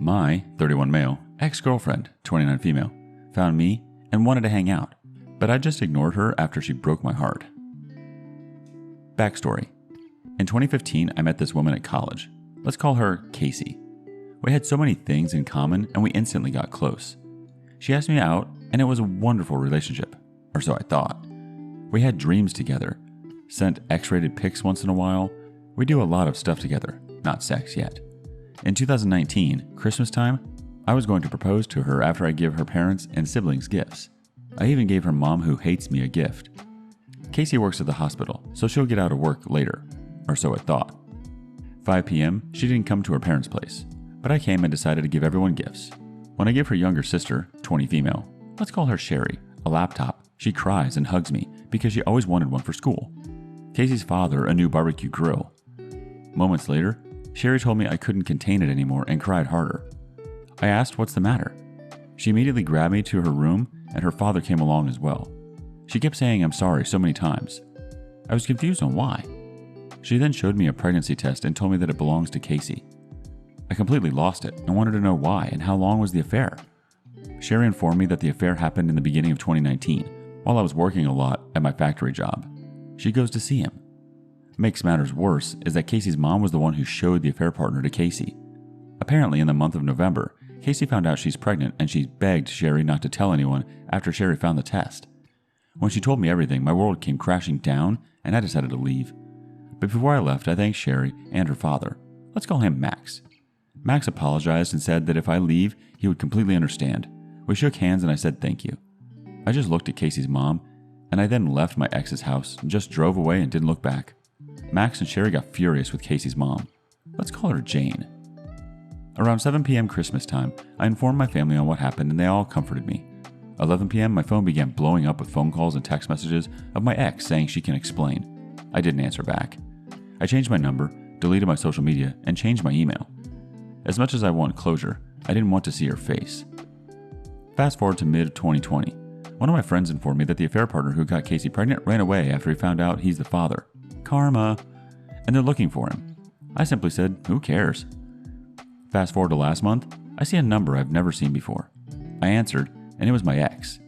My 31 male, ex-girlfriend, 29 female, found me and wanted to hang out, but I just ignored her after she broke my heart. Backstory. In 2015, I met this woman at college. Let's call her Casey. We had so many things in common and we instantly got close. She asked me out and it was a wonderful relationship, or so I thought. We had dreams together, sent X-rated pics once in a while. We do a lot of stuff together, not sex yet. In 2019, Christmas time, I was going to propose to her after I give her parents and siblings gifts. I even gave her mom who hates me a gift. Casey works at the hospital, so she'll get out of work later, or so I thought. 5 p.m., she didn't come to her parents' place, but I came and decided to give everyone gifts. When I give her younger sister, 20 female, let's call her Sherry, a laptop, she cries and hugs me because she always wanted one for school. Casey's father, a new barbecue grill. Moments later, Sherry told me I couldn't contain it anymore and cried harder. I asked what's the matter. She immediately grabbed me to her room and her father came along as well. She kept saying I'm sorry so many times. I was confused on why. She then showed me a pregnancy test and told me that it belongs to Casey. I completely lost it and wanted to know why and how long was the affair. Sherry informed me that the affair happened in the beginning of 2019 while I was working a lot at my factory job. She goes to see him. Makes matters worse is that Casey's mom was the one who showed the affair partner to Casey. Apparently in the month of November, Casey found out she's pregnant and she begged Sherry not to tell anyone after Sherry found the test. When she told me everything, my world came crashing down and I decided to leave. But before I left, I thanked Sherry and her father. Let's call him Max. Max apologized and said that if I leave, he would completely understand. We shook hands and I said thank you. I just looked at Casey's mom and I then left my ex's house and just drove away and didn't look back. Max and Sherry got furious with Casey's mom. Let's call her Jane. Around 7 p.m. Christmas time, I informed my family on what happened and they all comforted me. 11 p.m. my phone began blowing up with phone calls and text messages of my ex saying she can explain. I didn't answer back. I changed my number, deleted my social media, and changed my email. As much as I want closure, I didn't want to see her face. Fast forward to mid-2020. One of my friends informed me that the affair partner who got Casey pregnant ran away after he found out he's the father. Karma. And they're looking for him. I simply said, who cares? Fast forward to last month, I see a number I've never seen before. I answered, and it was my ex.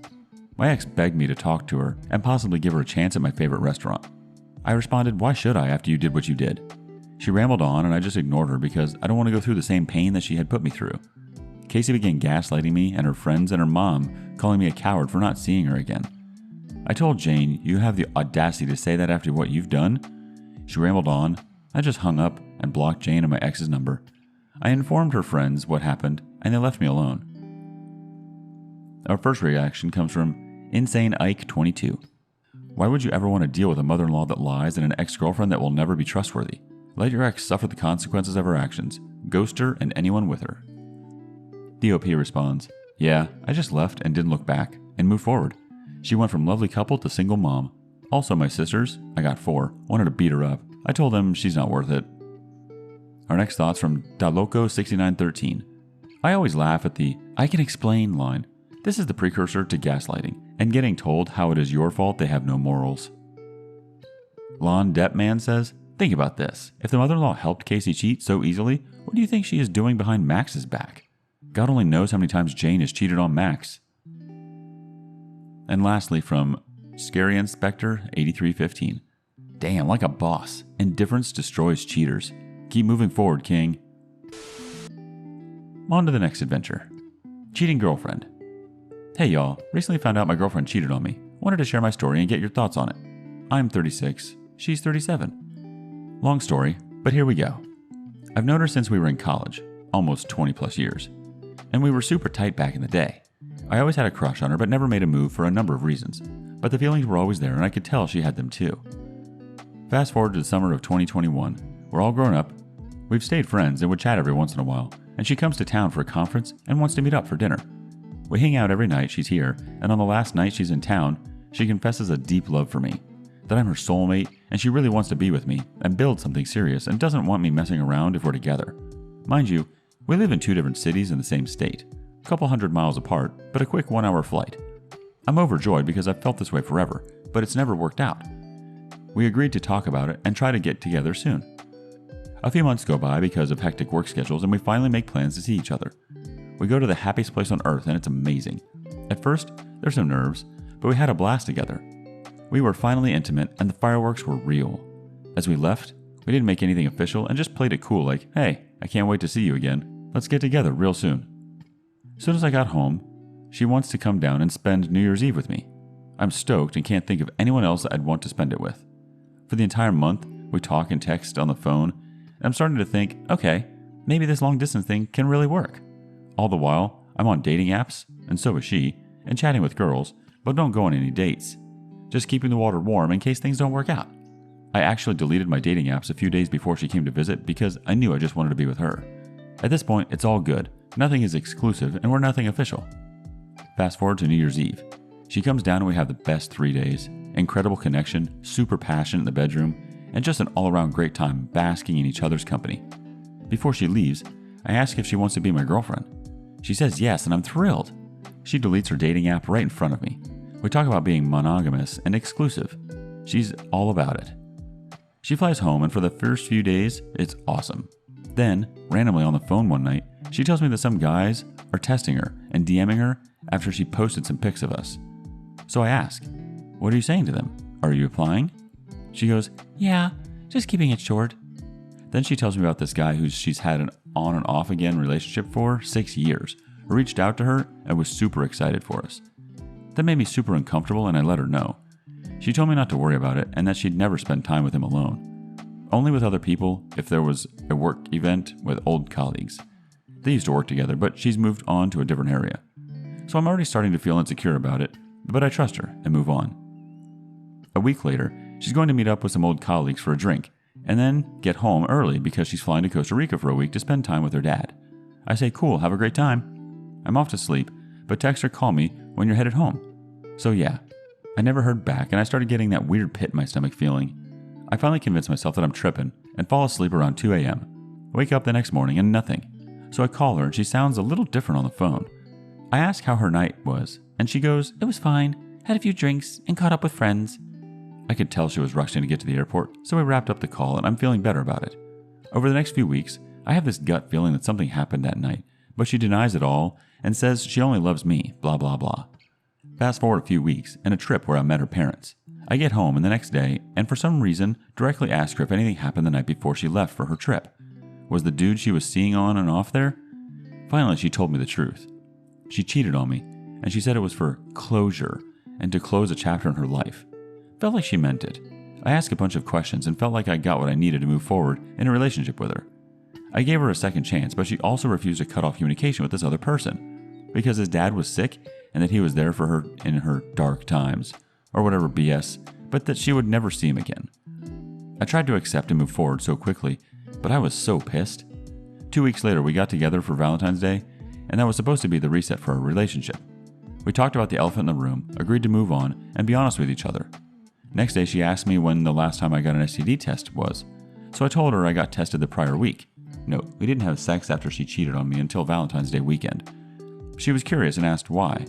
My ex begged me to talk to her and possibly give her a chance at my favorite restaurant. I responded, why should I after you did what you did? She rambled on and I just ignored her because I don't want to go through the same pain that she had put me through. Casey began gaslighting me and her friends and her mom, calling me a coward for not seeing her again. I told Jane, you have the audacity to say that after what you've done? She rambled on. I just hung up and blocked Jane and my ex's number. I informed her friends what happened and they left me alone. Our first reaction comes from Insane Ike 22. Why would you ever want to deal with a mother-in-law that lies and an ex-girlfriend that will never be trustworthy? Let your ex suffer the consequences of her actions. Ghost her and anyone with her. DOP responds, yeah, I just left and didn't look back and moved forward. She went from lovely couple to single mom. Also my sisters, I got 4, wanted to beat her up. I told them she's not worth it. Our next thoughts from Daloco6913. I always laugh at the I can explain line. This is the precursor to gaslighting and getting told how it is your fault they have no morals. Lon Deppman says, think about this. If the mother-in-law helped Casey cheat so easily, what do you think she is doing behind Max's back? God only knows how many times Jane has cheated on Max. And lastly from Scary Inspector 8315. Damn, like a boss. Indifference destroys cheaters. Keep moving forward, King. On to the next adventure. Cheating girlfriend. Hey y'all, recently found out my girlfriend cheated on me. Wanted to share my story and get your thoughts on it. I'm 36, she's 37. Long story, but here we go. I've known her since we were in college, almost 20 plus years. And we were super tight back in the day. I always had a crush on her but never made a move for a number of reasons. But the feelings were always there and I could tell she had them too. Fast forward to the summer of 2021. We're all grown up. We've stayed friends and would chat every once in a while. And she comes to town for a conference and wants to meet up for dinner. We hang out every night she's here, and on the last night she's in town, she confesses a deep love for me, that I'm her soulmate, and she really wants to be with me and build something serious and doesn't want me messing around if we're together. Mind you, we live in 2 different cities in the same state, a couple 100 miles apart, but a quick 1-hour flight. I'm overjoyed because I've felt this way forever, but it's never worked out. We agreed to talk about it and try to get together soon. A few months go by because of hectic work schedules, and we finally make plans to see each other. We go to the happiest place on earth, and it's amazing. At first, there's some nerves, but we had a blast together. We were finally intimate, and the fireworks were real. As we left, we didn't make anything official and just played it cool like, hey, I can't wait to see you again. Let's get together real soon. As soon as I got home, she wants to come down and spend New Year's Eve with me. I'm stoked and can't think of anyone else I'd want to spend it with. For the entire month, we talk and text on the phone, and I'm starting to think, okay, maybe this long distance thing can really work. All the while, I'm on dating apps, and so is she, and chatting with girls, but don't go on any dates. Just keeping the water warm in case things don't work out. I actually deleted my dating apps a few days before she came to visit because I knew I just wanted to be with her. At this point, it's all good. Nothing is exclusive, and we're nothing official. Fast forward to New Year's Eve. She comes down and we have the best 3 days. Incredible connection, super passion in the bedroom, and just an all-around great time basking in each other's company. Before she leaves, I ask if she wants to be my girlfriend. She says yes, and I'm thrilled. She deletes her dating app right in front of me. We talk about being monogamous and exclusive. She's all about it. She flies home, and for the first few days, it's awesome. Then, randomly on the phone one night, she tells me that some guys are testing her and DMing her after she posted some pics of us. So I ask, what are you saying to them? Are you applying? She goes, yeah, just keeping it short. Then she tells me about this guy who she's had an on and off again relationship for 6 years, who reached out to her and was super excited for us. That made me super uncomfortable, and I let her know. She told me not to worry about it and that she'd never spend time with him alone. Only with other people if there was a work event with old colleagues. They used to work together, but she's moved on to a different area. So I'm already starting to feel insecure about it, but I trust her and move on. A week later, she's going to meet up with some old colleagues for a drink, and then get home early because she's flying to Costa Rica for a week to spend time with her dad. I say, cool, have a great time. I'm off to sleep, but text her, call me when you're headed home. So yeah, I never heard back, and I started getting that weird pit in my stomach feeling. I finally convinced myself that I'm tripping and fall asleep around 2 a.m. Wake up the next morning and nothing. So I call her and she sounds a little different on the phone. I ask how her night was, and she goes, it was fine, had a few drinks, and caught up with friends. I could tell she was rushing to get to the airport, so we wrapped up the call and I'm feeling better about it. Over the next few weeks, I have this gut feeling that something happened that night, but she denies it all and says she only loves me, blah blah blah. Fast forward a few weeks and a trip where I met her parents. I get home and the next day, and for some reason, directly ask her if anything happened the night before she left for her trip. Was the dude she was seeing on and off there? Finally, she told me the truth. She cheated on me, and she said it was for closure and to close a chapter in her life. Felt like she meant it. I asked a bunch of questions and felt like I got what I needed to move forward in a relationship with her. I gave her a second chance, but she also refused to cut off communication with this other person because his dad was sick and that he was there for her in her dark times, or whatever BS, but that she would never see him again. I tried to accept and move forward so quickly, but I was so pissed. 2 weeks later, we got together for Valentine's Day, and that was supposed to be the reset for our relationship. We talked about the elephant in the room, agreed to move on, and be honest with each other. Next day, she asked me when the last time I got an STD test was, so I told her I got tested the prior week. Note, we didn't have sex after she cheated on me until Valentine's Day weekend. She was curious and asked why.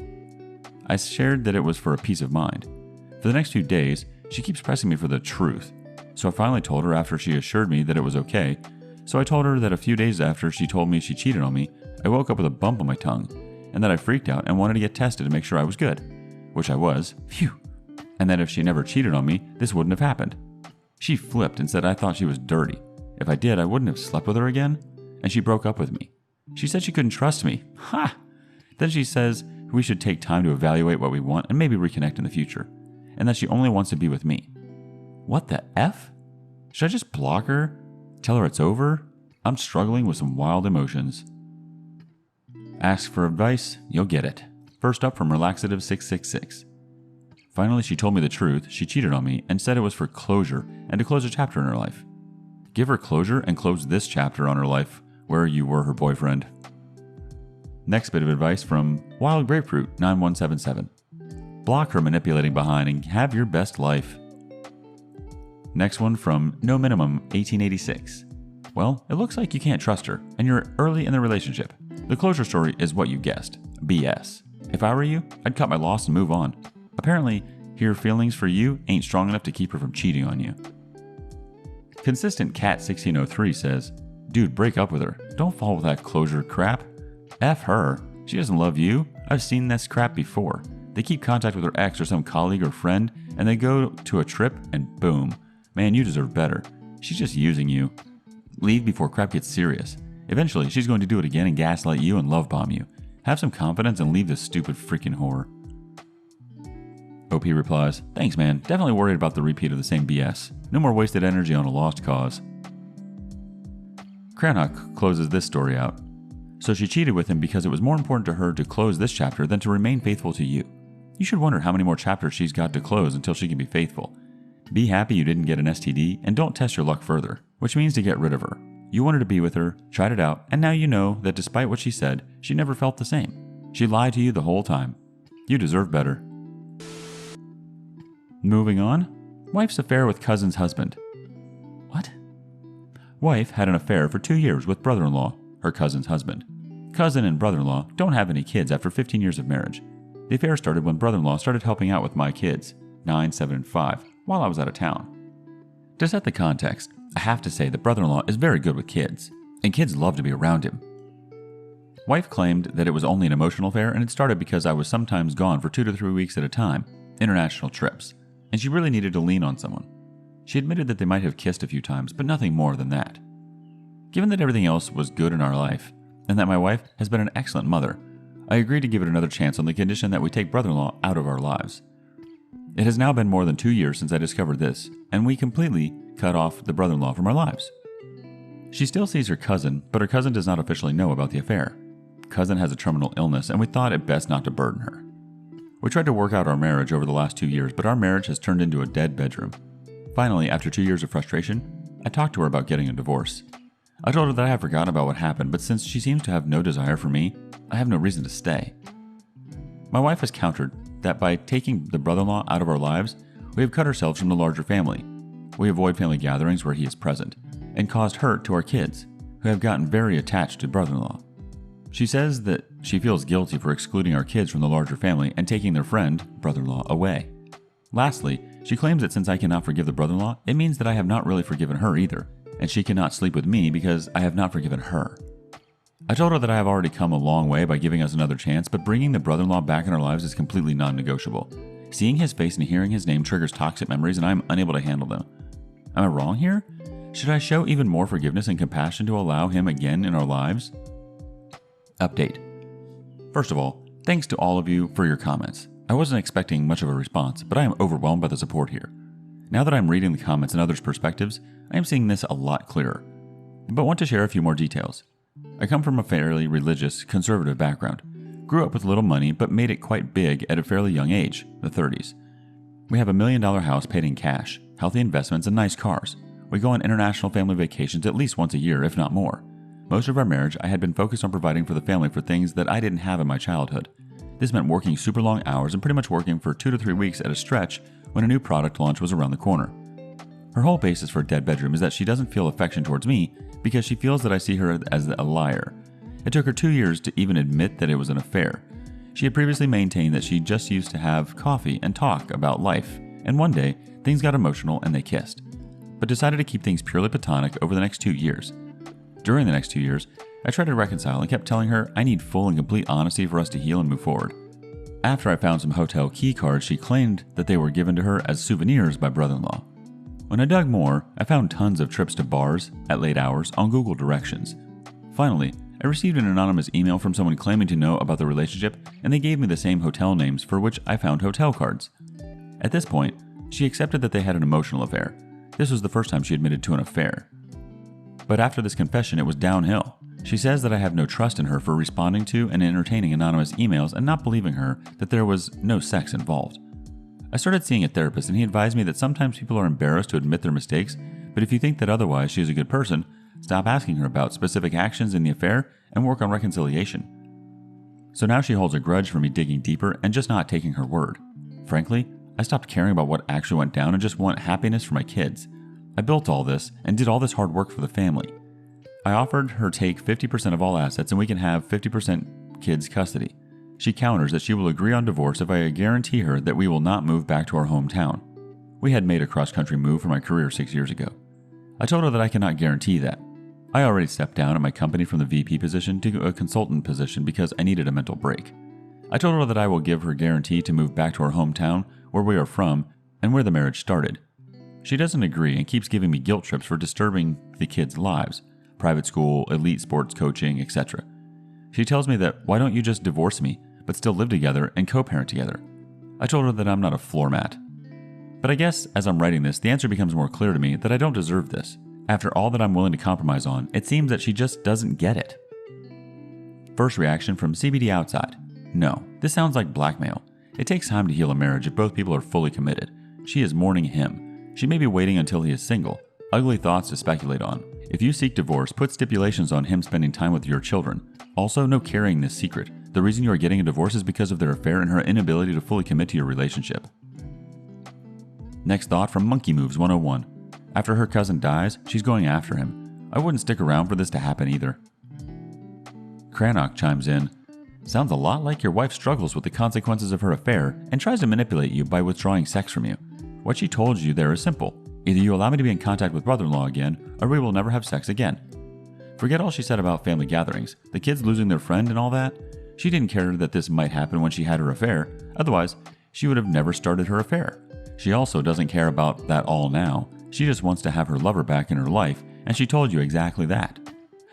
I shared that it was for a peace of mind. For the next few days, she keeps pressing me for the truth, so I finally told her after she assured me that it was okay. So I told her that a few days after she told me she cheated on me, I woke up with a bump on my tongue, and that I freaked out and wanted to get tested to make sure I was good, which I was, phew, and that if she never cheated on me, this wouldn't have happened. She flipped and said I thought she was dirty. If I did, I wouldn't have slept with her again, and she broke up with me. She said she couldn't trust me. Ha! Then she says we should take time to evaluate what we want and maybe reconnect in the future, and that she only wants to be with me. What the F? Should I just block her? Tell her it's over? I'm struggling with some wild emotions. Ask for advice, you'll get it. First up from Relaxative666. Finally, she told me the truth. She cheated on me and said it was for closure and to close a chapter in her life. Give her closure and close this chapter on her life where you were her boyfriend. Next bit of advice from Wild Grapefruit 9177. Block her manipulating behind and have your best life. Next one from No Minimum 1886. Well, it looks like you can't trust her, and you're early in the relationship. The closure story is what you guessed, BS. If I were you, I'd cut my loss and move on. Apparently, her feelings for you ain't strong enough to keep her from cheating on you. Consistent Cat 1603 says, dude, break up with her. Don't fall with that closure crap. F her. She doesn't love you. I've seen this crap before. They keep contact with her ex or some colleague or friend, and they go to a trip and boom. Man, you deserve better. She's just using you. Leave before crap gets serious. Eventually, she's going to do it again and gaslight you and love bomb you. Have some confidence and leave this stupid freaking whore. OP replies, thanks man, definitely worried about the repeat of the same BS. No more wasted energy on a lost cause. Cranhawk closes this story out. So she cheated with him because it was more important to her to close this chapter than to remain faithful to you. You should wonder how many more chapters she's got to close until she can be faithful. Be happy you didn't get an STD and don't test your luck further, which means to get rid of her. You wanted to be with her, tried it out, and now you know that despite what she said, she never felt the same. She lied to you the whole time. You deserve better. Moving on. Wife's affair with cousin's husband. What? Wife had an affair for 2 years with brother-in-law, her cousin's husband. Cousin and brother-in-law don't have any kids after 15 years of marriage. The affair started when brother-in-law started helping out with my kids, 9, 7, and 5, while I was out of town. To set the context, I have to say that brother-in-law is very good with kids, and kids love to be around him. Wife claimed that it was only an emotional affair and it started because I was sometimes gone for 2 to 3 weeks at a time, international trips, and she really needed to lean on someone. She admitted that they might have kissed a few times, but nothing more than that. Given that everything else was good in our life, and that my wife has been an excellent mother, I agreed to give it another chance on the condition that we take brother-in-law out of our lives. It has now been more than 2 years since I discovered this, and we completely cut off the brother-in-law from our lives. She still sees her cousin, but her cousin does not officially know about the affair. Cousin has a terminal illness, and we thought it best not to burden her. We tried to work out our marriage over the last 2 years, but our marriage has turned into a dead bedroom. Finally, after 2 years of frustration, I talked to her about getting a divorce. I told her that I had forgotten about what happened, but since she seems to have no desire for me, I have no reason to stay. My wife has countered that by taking the brother-in-law out of our lives, we have cut ourselves from the larger family. We avoid family gatherings where he is present, and caused hurt to our kids, who have gotten very attached to brother-in-law. She says that she feels guilty for excluding our kids from the larger family and taking their friend, brother-in-law, away. Lastly, she claims that since I cannot forgive the brother-in-law, it means that I have not really forgiven her either, and she cannot sleep with me because I have not forgiven her. I told her that I have already come a long way by giving us another chance, but bringing the brother-in-law back in our lives is completely non-negotiable. Seeing his face and hearing his name triggers toxic memories and I am unable to handle them. Am I wrong here? Should I show even more forgiveness and compassion to allow him again in our lives? Update. First of all, thanks to all of you for your comments. I wasn't expecting much of a response, but I am overwhelmed by the support here. Now that I'm reading the comments and others' perspectives, I am seeing this a lot clearer. But want to share a few more details. I come from a fairly religious, conservative background. Grew up with little money, but made it quite big at a fairly young age, the 30s. We have $1 million house paid in cash, healthy investments, and nice cars. We go on international family vacations at least once a year, if not more. Most of our marriage, I had been focused on providing for the family for things that I didn't have in my childhood. This meant working super long hours and pretty much working for 2 to 3 weeks at a stretch when a new product launch was around the corner. Her whole basis for a dead bedroom is that she doesn't feel affection towards me because she feels that I see her as a liar. It took her 2 years to even admit that it was an affair. She had previously maintained that she just used to have coffee and talk about life, and one day, things got emotional and they kissed, but decided to keep things purely platonic over the next 2 years. During the next 2 years, I tried to reconcile and kept telling her I need full and complete honesty for us to heal and move forward. After I found some hotel key cards, she claimed that they were given to her as souvenirs by brother-in-law. When I dug more, I found tons of trips to bars at late hours on Google Directions. Finally, I received an anonymous email from someone claiming to know about the relationship, and they gave me the same hotel names for which I found hotel cards. At this point, she accepted that they had an emotional affair. This was the first time she admitted to an affair. But after this confession, it was downhill. She says that I have no trust in her for responding to and entertaining anonymous emails and not believing her that there was no sex involved. I started seeing a therapist and he advised me that sometimes people are embarrassed to admit their mistakes, but if you think that otherwise she is a good person, stop asking her about specific actions in the affair and work on reconciliation. So now she holds a grudge for me digging deeper and just not taking her word. Frankly, I stopped caring about what actually went down and just want happiness for my kids. I built all this and did all this hard work for the family. I offered her take 50% of all assets and we can have 50% kids custody. She counters that she will agree on divorce if I guarantee her that we will not move back to our hometown. We had made a cross-country move for my career 6 years ago. I told her that I cannot guarantee that. I already stepped down at my company from the VP position to a consultant position because I needed a mental break. I told her that I will give her guarantee to move back to her hometown, where we are from, and where the marriage started. She doesn't agree and keeps giving me guilt trips for disturbing the kids' lives, private school, elite sports coaching, etc. She tells me that why don't you just divorce me, but still live together and co-parent together. I told her that I'm not a floor mat. But I guess as I'm writing this, the answer becomes more clear to me that I don't deserve this. After all that I'm willing to compromise on, it seems that she just doesn't get it. First reaction from CBD Outside. No, this sounds like blackmail. It takes time to heal a marriage if both people are fully committed. She is mourning him. She may be waiting until he is single. Ugly thoughts to speculate on. If you seek divorce, put stipulations on him spending time with your children. Also, no carrying this secret. The reason you are getting a divorce is because of their affair and her inability to fully commit to your relationship. Next thought from Monkey Moves 101. After her cousin dies, she's going after him. I wouldn't stick around for this to happen either. Cranach chimes in. Sounds a lot like your wife struggles with the consequences of her affair and tries to manipulate you by withdrawing sex from you. What she told you there is simple. Either you allow me to be in contact with brother-in-law again, or we will never have sex again. Forget all she said about family gatherings, the kids losing their friend and all that. She didn't care that this might happen when she had her affair, otherwise she would have never started her affair. She also doesn't care about that all now. She just wants to have her lover back in her life, and she told you exactly that.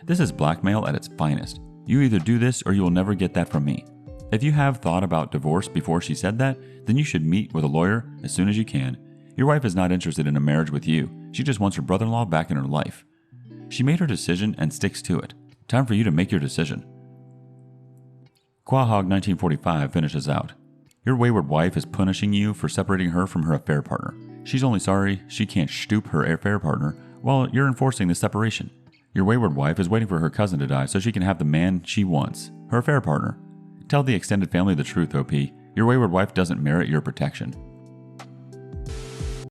This is blackmail at its finest. You either do this or you will never get that from me. If you have thought about divorce before she said that, then you should meet with a lawyer as soon as you can. Your wife is not interested in a marriage with you. She just wants her brother-in-law back in her life. She made her decision and sticks to it. Time for you to make your decision. Quahog 1945 finishes out. Your wayward wife is punishing you for separating her from her affair partner. She's only sorry she can't stoop her affair partner while you're enforcing the separation. Your wayward wife is waiting for her cousin to die so she can have the man she wants, her affair partner. Tell the extended family the truth, OP. Your wayward wife doesn't merit your protection.